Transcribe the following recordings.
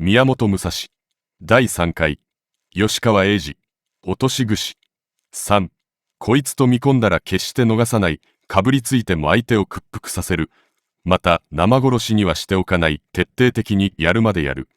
宮本武蔵。第3回。吉川英治。落とし串。3。こいつと見込んだら決して逃さない。かぶりついても相手を屈服させる。また、生殺しにはしておかない。徹底的にやるまでやる。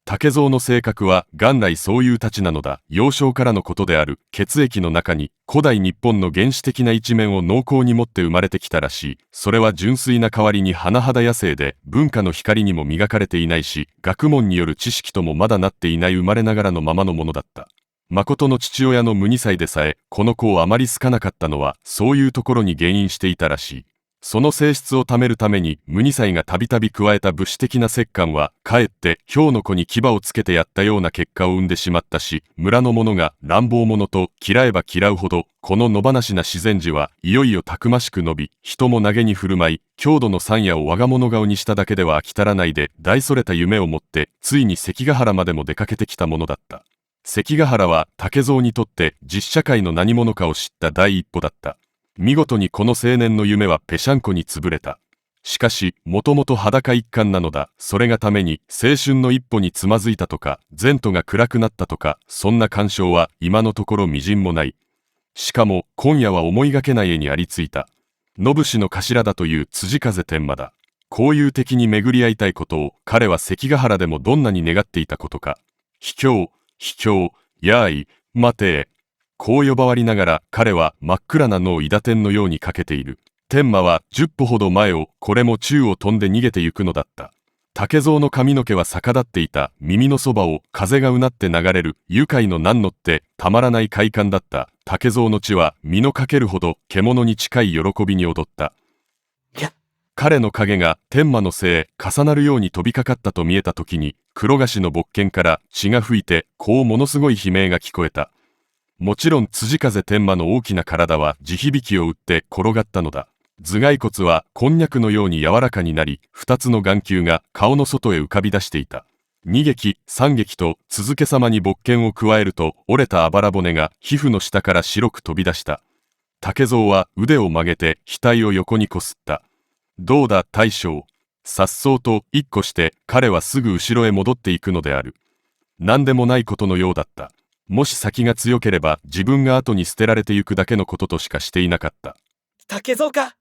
竹蔵の性格は元来そういうたちなのだ。幼少からのことである。血液の中に古代日本の原始的な一面を濃厚に持って生まれてきたらしい。それは純粋な代わりに甚だ野生で、文化の光にも磨かれていないし、学問による知識ともまだなっていない生まれながらのままのものだった。誠の父親の無二歳でさえ、この子をあまり好かなかったのは、そういうところに原因していたらしい。その性質をためるために無二歳がたびたび加えた武士的な折檻はかえって豹の子に牙をつけてやったような結果を生んでしまったし、村の者が乱暴者と嫌えば嫌うほどこの野放しな自然児はいよいよたくましく伸び、人も投げに振る舞い、郷土の山野を我が物顔にしただけでは飽き足らないで、大それた夢を持ってついに関ヶ原までも出かけてきたものだった。関ヶ原は竹蔵にとって実社会の何者かを知った第一歩だった。見事にこの青年の夢はぺしゃんこに潰れた。しかし、もともと裸一貫なのだ。それがために、青春の一歩につまずいたとか、前途が暗くなったとか、そんな感傷は今のところみじんもない。しかも、今夜は思いがけない絵にありついた。野武の頭だという辻風天馬だ。こういう敵に巡り合いたいことを、彼は関ヶ原でもどんなに願っていたことか。卑怯、卑怯、やーい、待てー。こう呼ばわりながら彼は真っ暗な野を伊達天のようにかけている。天馬は10歩ほど前をこれも宙を飛んで逃げてゆくのだった。竹蔵の髪の毛は逆立っていた。耳のそばを風がうなって流れる愉快の何のってたまらない快感だった。竹蔵の血は身のかけるほど獣に近い喜びに踊った。彼の影が天馬の背へ重なるように飛びかかったと見えた時に、黒菓子の勃剣から血が吹いてこうものすごい悲鳴が聞こえた。もちろん辻風天馬の大きな体は地響きを打って転がったのだ。頭蓋骨はこんにゃくのように柔らかになり、二つの眼球が顔の外へ浮かび出していた。二撃三撃と続けさまに勃剣を加えると、折れたあばら骨が皮膚の下から白く飛び出した。竹蔵は腕を曲げて額を横にこすった。どうだ大将。颯爽と一個して彼はすぐ後ろへ戻っていくのである。何でもないことのようだった。もし先が強ければ自分が後に捨てられてゆくだけのこととしかしていなかった。竹蔵か。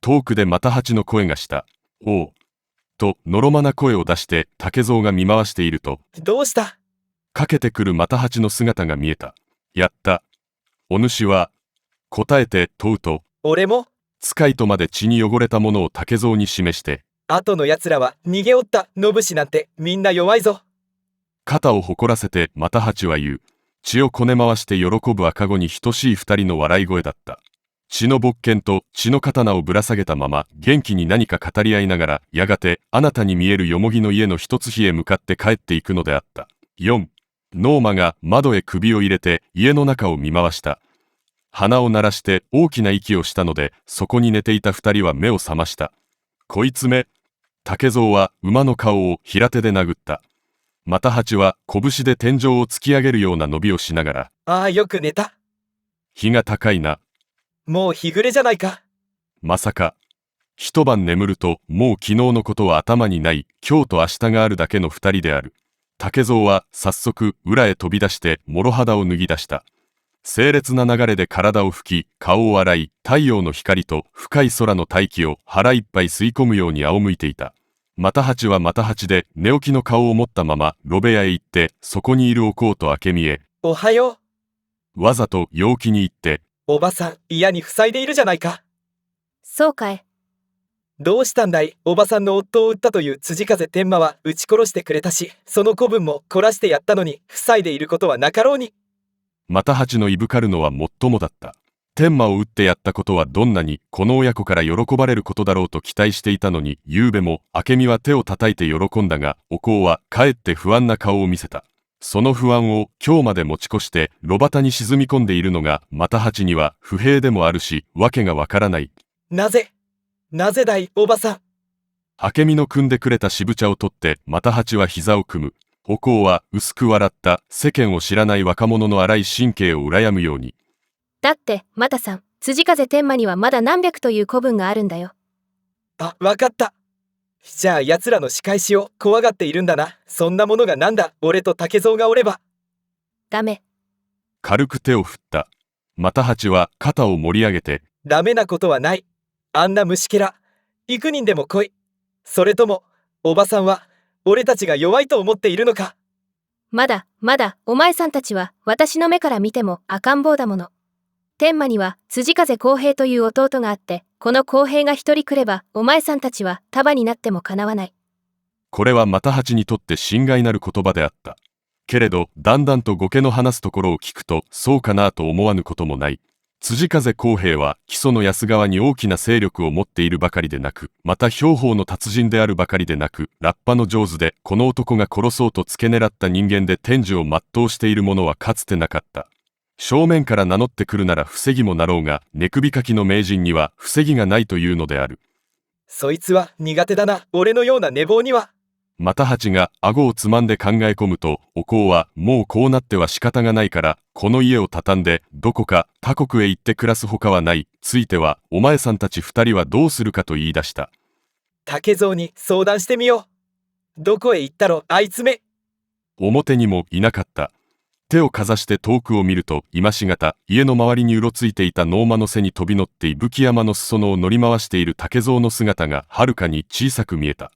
遠くでまた蜂の声がした。おう。とのろまな声を出して竹蔵が見回していると、どうした。かけてくるまた蜂の姿が見えた。やった。お主は。答えて問うと、俺も。使いとまで血に汚れたものを竹蔵に示して、後の奴らは逃げおった。野武なんてみんな弱いぞ。肩を誇らせてまた蜂は言う。血をこね回して喜ぶ赤子に等しい二人の笑い声だった。血の勃剣と血の刀をぶら下げたまま元気に何か語り合いながら、やがてあなたに見えるよもぎの家の一つ日へ向かって帰っていくのであった。4. ノーマが窓へ首を入れて家の中を見回した。鼻を鳴らして大きな息をしたので、そこに寝ていた二人は目を覚ました。こいつめ。竹蔵は馬の顔を平手で殴った。また蜂は拳で天井を突き上げるような伸びをしながら、ああよく寝た。日が高いな。もう日暮れじゃないか。まさか。一晩眠るともう昨日のことは頭にない。今日と明日があるだけの二人である。竹蔵は早速裏へ飛び出して諸肌を脱ぎ出した。清烈な流れで体を拭き、顔を洗い、太陽の光と深い空の大気を腹いっぱい吸い込むように仰向いていた。また蜂はまた蜂で寝起きの顔を持ったまま炉部屋へ行って、そこにいるおこうと明美へ、おはよう。わざと陽気に言って、おばさん嫌に塞いでいるじゃないか。そうかい。どうしたんだい。おばさんの夫を撃ったという辻風天馬は撃ち殺してくれたし、その子分も凝らしてやったのに塞いでいることはなかろうに。また蜂のいぶかるのはもっともだった。天馬を撃ってやったことはどんなにこの親子から喜ばれることだろうと期待していたのに、夕べも明美は手を叩いて喜んだが、おこうはかえって不安な顔を見せた。その不安を今日まで持ち越して炉端に沈み込んでいるのがまた蜂には不平でもあるし、わけがわからない。なぜだいおばさん。明美の汲んでくれた渋茶を取ってまた蜂は膝を組む。おこうは薄く笑った。世間を知らない若者の荒い神経を羨むように。だってまたさん、辻風天馬にはまだ何百という子分があるんだよ。あ、わかった。じゃあ奴らの仕返しを怖がっているんだな。そんなものがなんだ。俺と竹蔵がおれば。ダメ。軽く手を振った。又八は肩を盛り上げて、ダメなことはない。あんな虫けら、幾人でも来い。それとも、おばさんは、俺たちが弱いと思っているのか。まだ、お前さんたちは私の目から見ても赤ん坊だもの。天満には辻風公平という弟があって、この公平が一人来れば、お前さんたちは束になってもかなわない。これは又八にとって心外なる言葉であった。けれど、だんだんと後家の話すところを聞くと、そうかなと思わぬこともない。辻風公平は木曽の安川に大きな勢力を持っているばかりでなく、また兵法の達人であるばかりでなく、ラッパの上手で、この男が殺そうと付け狙った人間で天寿を全うしている者はかつてなかった。正面から名乗ってくるなら防ぎもなろうが、寝首かきの名人には防ぎがないというのである。そいつは苦手だな。俺のような寝坊には。又八が顎をつまんで考え込むと、おこうはもうこうなっては仕方がないから、この家を畳んでどこか他国へ行って暮らすほかはない。ついてはお前さんたち二人はどうするかと言い出した。竹蔵に相談してみよう。どこへ行ったろあいつめ。表にもいなかった。手をかざして遠くを見ると、今しがた家の周りにうろついていた能馬の背に飛び乗って伊吹山の裾野を乗り回している竹蔵の姿がはるかに小さく見えた。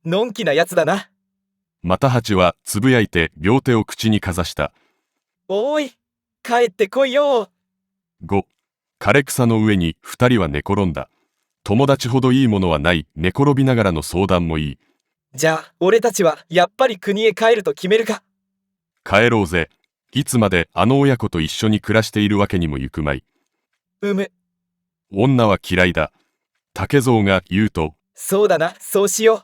のんきなやつだな。又八はつぶやいて両手を口にかざした。おい、帰ってこいよ。5、枯れ草の上に二人は寝転んだ。友達ほどいいものはない。寝転びながらの相談もいい。じゃあ俺たちはやっぱり国へ帰ると決めるか。帰ろうぜ。いつまであの親子と一緒に暮らしているわけにもゆくまい。女は嫌いだ。竹蔵が言うと、そうだな、そうしよ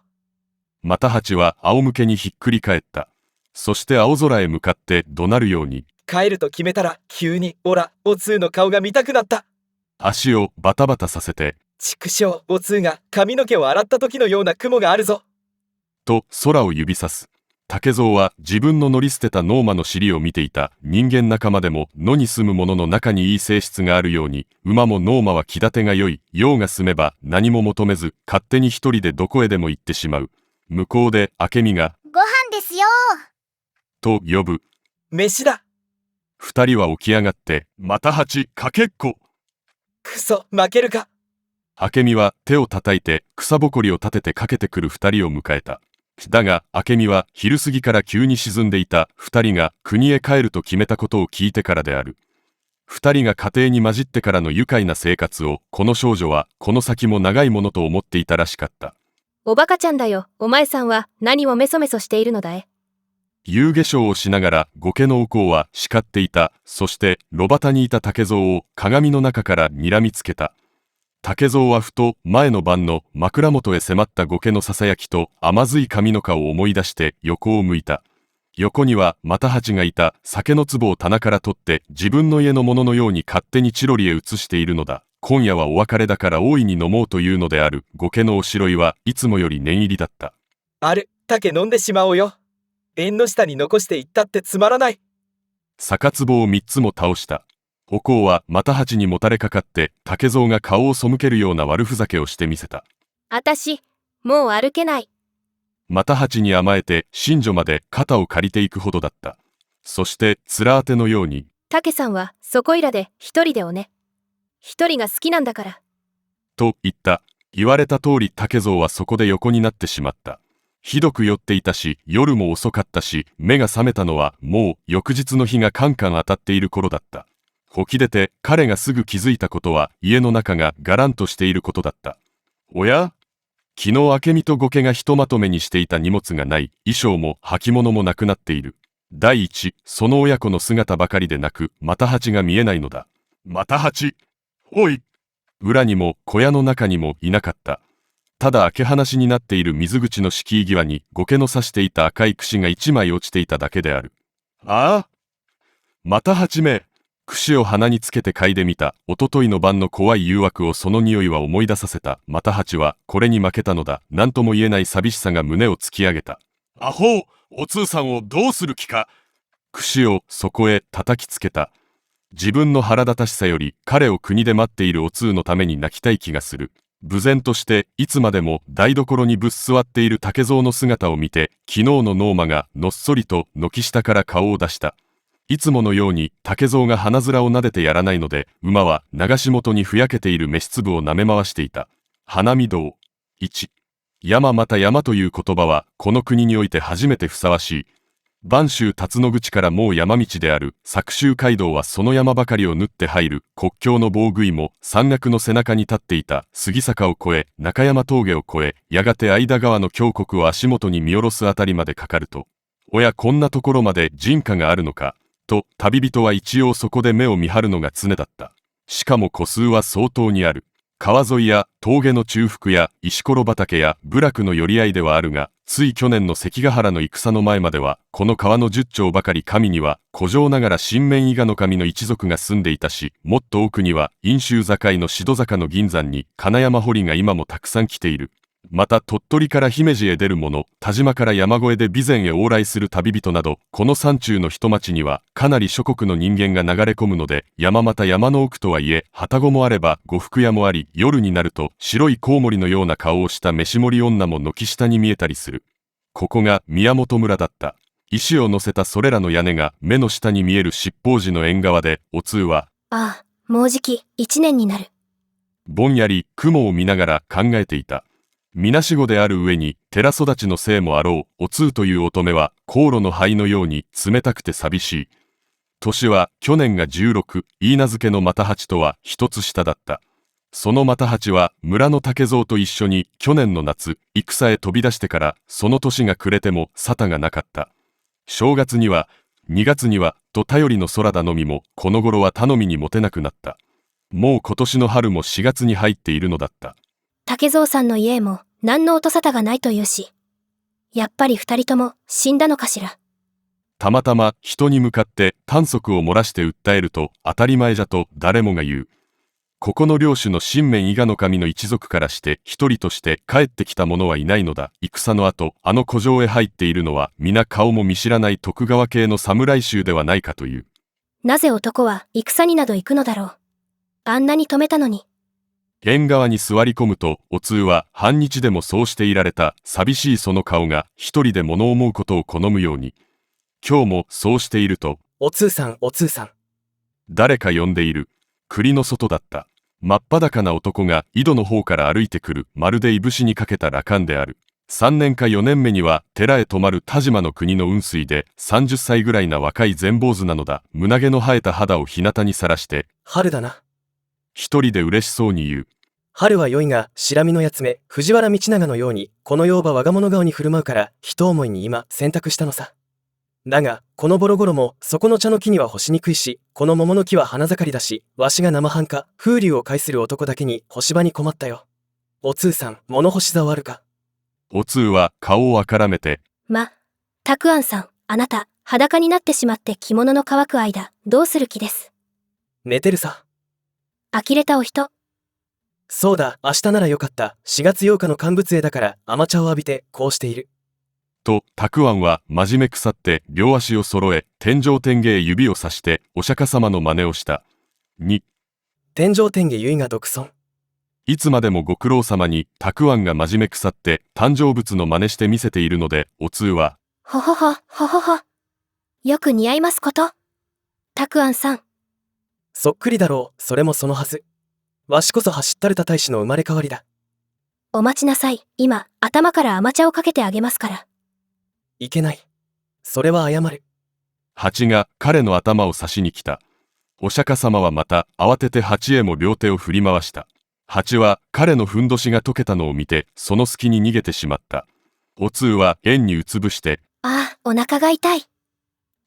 又八は仰向けにひっくり返った。そして青空へ向かって怒鳴るように、う。帰ると決めたら急にオラおつうの顔が見たくなった。足をバタバタさせて、畜生、おつうが髪の毛を洗った時のような雲があるぞ。と空を指さす。竹蔵は自分の乗り捨てたノーマの尻を見ていた。人間仲間でも野に住む者の中にいい性質があるように、馬もノーマは気立てが良い。用が済めば何も求めず、勝手に一人でどこへでも行ってしまう。向こうで明美が、ご飯ですよ。と呼ぶ。飯だ。二人は起き上がって、又八かけっこ。くそ、負けるか。明美は手を叩いて草ぼこりを立ててかけてくる二人を迎えた。だが明美は昼過ぎから急に沈んでいた。二人が国へ帰ると決めたことを聞いてからである。二人が家庭に混じってからの愉快な生活を、この少女はこの先も長いものと思っていたらしかった。おバカちゃんだよ。お前さんは何をメソメソしているのだえ。夕化粧をしながら後家のおこうは叱っていた。そして炉端にいた竹蔵を鏡の中から睨みつけた。竹蔵はふと前の晩の枕元へ迫った後家のささやきと甘ずい髪の毛を思い出して横を向いた。横には又八がいた。酒の壺を棚から取って自分の家のもののように勝手にチロリへ移しているのだ。今夜はお別れだから大いに飲もうというのである。後家のおしろいはいつもより念入りだった。ある、竹飲んでしまおうよ。縁の下に残していったってつまらない。酒壺を3つも倒した。おこうは又八にもたれかかって竹蔵が顔を背けるような悪ふざけをしてみせた。あたし、もう歩けない。又八に甘えて新女まで肩を借りていくほどだった。そして面当てのように、竹さんはそこいらで一人でおね。一人が好きなんだから。と言った。言われた通り竹蔵はそこで横になってしまった。ひどく酔っていたし、夜も遅かったし、目が覚めたのはもう翌日の日がカンカン当たっている頃だった。沖出て彼がすぐ気づいたことは、家の中ががらんとしていることだった。おや？昨日明美と後家がひとまとめにしていた荷物がない。衣装も履物もなくなっている。第一、その親子の姿ばかりでなく、又八が見えないのだ。又八！おい！裏にも小屋の中にもいなかった。ただ開け放しになっている水口の敷居際に後家の刺していた赤い櫛が一枚落ちていただけである。ああ！又八め！櫛を鼻につけて嗅いでみた。おとといの晩の怖い誘惑をその匂いは思い出させた。又八はこれに負けたのだ。何とも言えない寂しさが胸を突き上げた。アホ！お通さんをどうする気か！櫛をそこへ叩きつけた。自分の腹立たしさより彼を国で待っているお通のために泣きたい気がする。無然としていつまでも台所にぶっ座っている竹蔵の姿を見て、昨日のノーマがのっそりと軒下から顔を出した。いつものように竹蔵が鼻面を撫でてやらないので、馬は流し元にふやけている飯粒を舐め回していた。花見堂。1。山また山という言葉はこの国において初めてふさわしい。播州辰野口からもう山道である朔州街道はその山ばかりを縫って入る国境の棒杭も山岳の背中に立っていた杉坂を越え中山峠を越えやがて相田川の峡谷を足元に見下ろすあたりまでかかると、おやこんなところまで人家があるのかと旅人は一応そこで目を見張るのが常だった。しかも戸数は相当にある。川沿いや峠の中腹や石ころ畑や部落の寄り合いではあるが、つい去年の関ヶ原の戦の前まではこの川の10町ばかり上には古城ながら新面伊賀の神の一族が住んでいたし、もっと奥には飲州境の志戸坂の銀山に金山堀が今もたくさん来ている。また鳥取から姫路へ出る者、田島から山越えで備前へ往来する旅人など、この山中の一町にはかなり諸国の人間が流れ込むので、山また山の奥とはいえ旅籠もあれば呉服屋もあり、夜になると白いコウモリのような顔をした飯盛り女も軒下に見えたりする。ここが宮本村だった。石を乗せたそれらの屋根が目の下に見える七宝寺の縁側で、お通はああ、もうじき1年になる。ぼんやり雲を見ながら考えていた。みなしごである上に寺育ちのせいもあろうお通という乙女は香炉の灰のように冷たくて寂しい。年は去年が16、いいなずけの又八とは一つ下だった。その又八は村の竹蔵と一緒に去年の夏戦へ飛び出してからその年が暮れても沙汰がなかった。正月には2月にはと頼りの空だのみもこの頃は頼みに持てなくなった。もう今年の春も4月に入っているのだった。竹蔵さんの家へも何の音沙汰がないというし、やっぱり2人とも死んだのかしら。たまたま人に向かって短足を漏らして訴えると当たり前じゃと誰もが言う。ここの領主の新面伊賀の神の一族からして一人として帰ってきた者はいないのだ。戦の後あの古城へ入っているのは皆顔も見知らない徳川系の侍衆ではないかという。なぜ男は戦になど行くのだろう。あんなに止めたのに。縁側に座り込むとお通は半日でもそうしていられた寂しいその顔が一人で物思うことを好むように、今日もそうしていると、お通さんお通さん。誰か呼んでいる。栗の外だった。真っ裸な男が井戸の方から歩いてくる。まるでいぶしにかけた羅漢である。3年か4年目には寺へ泊まる田島の国の雲水で30歳ぐらいな若い全坊主なのだ。胸毛の生えた肌を日向にさらして春だな。一人で嬉しそうに言う。春は良いが白身のやつめ藤原道長のようにこの世は我が物顔に振る舞うから一思いに今選択したのさ。だがこのボロゴロもそこの茶の木には干しにくいし、この桃の木は花盛りだし、わしが生半可風流を介する男だけに干し場に困ったよ。お通さん物干し竿あるか。お通は顔をあからめて、たくあんさん、あなた裸になってしまって着物の乾く間どうする気です。寝てるさ。呆れたお人。そうだ、明日ならよかった。4月8日の乾物会だから甘茶を浴びてこうしている。とたくあんは真面目腐って両足を揃え天上天下へ指をさしてお釈迦様の真似をした。2、天上天下結が独尊。いつまでもご苦労様にたくあんが真面目腐って誕生物の真似して見せているので、お通はほほほ、ほほほ。よく似合いますこと。たくあんさん。そっくりだろう。それもそのはず。わしこそ走ったれた大使の生まれ変わりだ。お待ちなさい。今頭から甘茶をかけてあげますから。いけない。それは謝る。蜂が彼の頭を刺しに来た。お釈迦様はまた慌てて蜂へも両手を振り回した。蜂は彼のふんどしが溶けたのを見てその隙に逃げてしまった。お通は円にうつぶしてああ、お腹が痛い。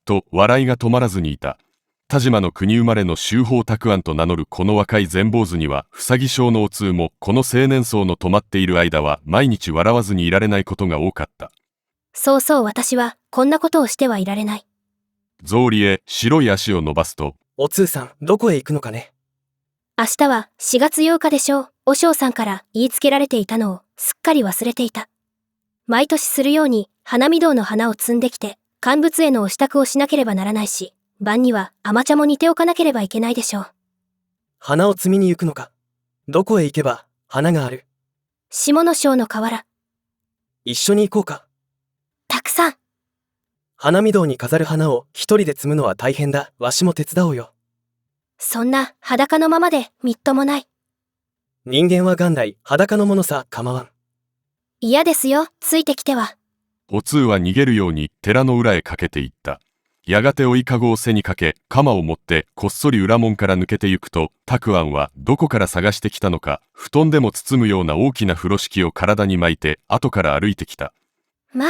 と笑いが止まらずにいた。田島の国生まれの秋宝沢庵と名乗るこの若い全坊主には房木症のお通もこの青年層の泊まっている間は毎日笑わずにいられないことが多かった。そうそう、私はこんなことをしてはいられない。草履へ白い足を伸ばすと、お通さんどこへ行くのかね。明日は4月8日でしょう。和尚さんから言いつけられていたのをすっかり忘れていた。毎年するように花見堂の花を摘んできて乾物へのお支度をしなければならないし、晩には甘茶も煮ておかなければいけないでしょう。花を摘みに行くのか。どこへ行けば花がある。下の章の河原。一緒に行こうか。たくさん。花見堂に飾る花を一人で摘むのは大変だ。わしも手伝おうよ。そんな裸のままでみっともない。人間は元来裸のものさ、構わん。嫌ですよ、ついてきては。お通は逃げるように寺の裏へ駆けていった。やがて追いかごを背にかけ、鎌を持ってこっそり裏門から抜けてゆくと、沢庵はどこから探してきたのか、布団でも包むような大きな風呂敷を体に巻いて後から歩いてきた。ま、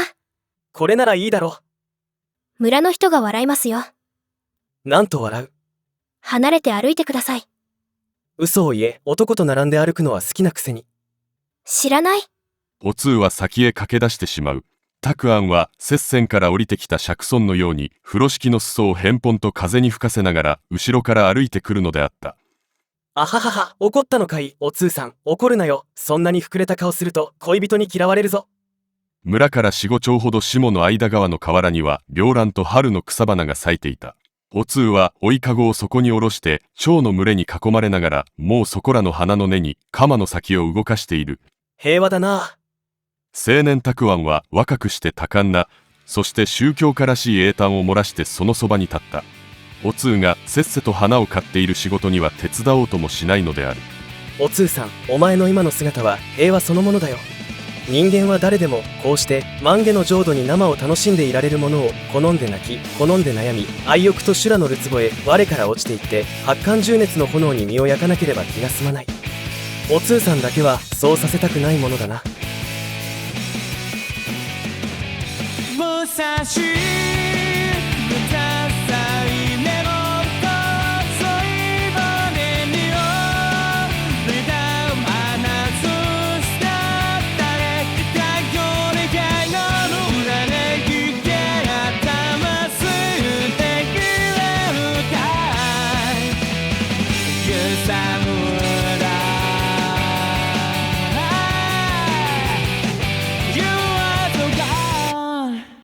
これならいいだろ村の人が笑いますよ。う。なんと笑う。離れて歩いてください。嘘を言え、男と並んで歩くのは好きなくせに。知らない。お通は先へ駆け出してしまう。沢庵は接線から降りてきた釈尊のように風呂敷の裾を偏本と風に吹かせながら後ろから歩いてくるのであった。あははは、怒ったのかい、お通さん。怒るなよ。そんなに膨れた顔すると恋人に嫌われるぞ。村から4、5丁ほど下の間川の河原には両蘭と春の草花が咲いていた。お通は追いかごをそこに下ろして蝶の群れに囲まれながら、もうそこらの花の根に鎌の先を動かしている。平和だな。青年沢庵は若くして多感な、そして宗教家らしい英単を漏らしてそのそばに立った。お通がせっせと花を買っている仕事には手伝おうともしないのである。お通さん、お前の今の姿は平和そのものだよ。人間は誰でもこうして万華の浄土に生を楽しんでいられるものを好んで泣き、好んで悩み、愛欲と修羅のるつぼへ我から落ちていって八寒十熱の炎に身を焼かなければ気が済まない。お通さんだけはそうさせたくないものだな。武蔵